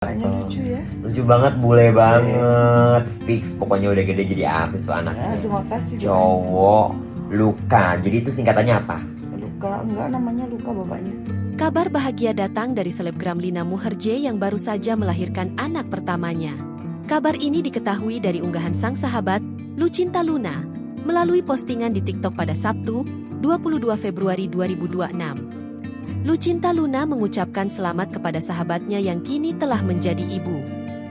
Kayaknya lucu ya. Lucu banget, bule banget. Fix pokoknya udah gede jadi artis tuh Ya, anaknya. terima kasih. Cowok Luka. Jadi itu singkatannya apa? Luka, enggak namanya Luka bapaknya. Kabar bahagia datang dari selebgram Lina Muherje yang baru saja melahirkan anak pertamanya. Kabar ini diketahui dari unggahan sang sahabat, Lucinta Luna, melalui postingan di TikTok pada Sabtu, 22 Februari 2026. Lucinta Luna mengucapkan selamat kepada sahabatnya yang kini telah menjadi ibu.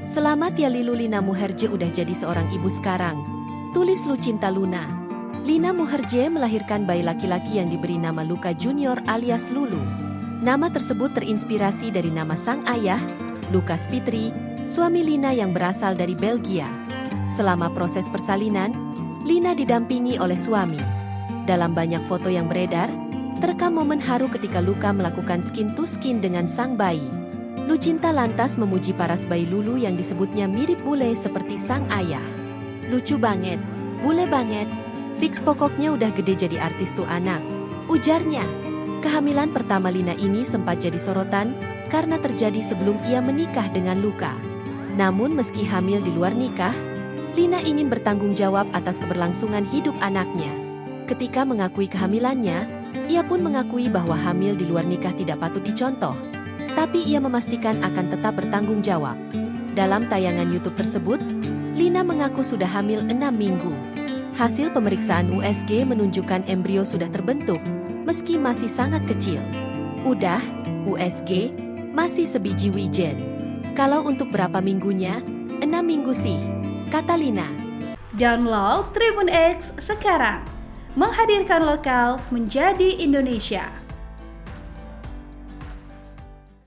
Selamat ya Lilu, Lina Muherje udah jadi seorang ibu sekarang, tulis Lucinta Luna. Lina Muherje melahirkan bayi laki-laki yang diberi nama Luka Junior alias Lulu. Nama tersebut terinspirasi dari nama sang ayah, Lukas Fitri, suami Lina yang berasal dari Belgia. Selama proses persalinan, Lina didampingi oleh suami. Dalam banyak foto yang beredar, terekam momen haru ketika Luka melakukan skin to skin dengan sang bayi. Lucinta lantas memuji paras bayi Lulu yang disebutnya mirip bule seperti sang ayah. Lucu banget, bule banget, fix pokoknya udah gede jadi artis tuh anak, ujarnya. Kehamilan pertama Lina ini sempat jadi sorotan karena terjadi sebelum ia menikah dengan Luka. Namun meski hamil di luar nikah, Lina ingin bertanggung jawab atas keberlangsungan hidup anaknya. Ketika mengakui kehamilannya, ia pun mengakui bahwa hamil di luar nikah tidak patut dicontoh. Tapi ia memastikan akan tetap bertanggung jawab. Dalam tayangan YouTube tersebut, Lina mengaku sudah hamil 6 minggu. Hasil pemeriksaan USG menunjukkan embrio sudah terbentuk, meski masih sangat kecil. Udah, USG, masih sebiji wijen. Kalau untuk berapa minggunya? 6 minggu sih, kata Lina. Download Tribun X sekarang. Menghadirkan lokal menjadi Indonesia.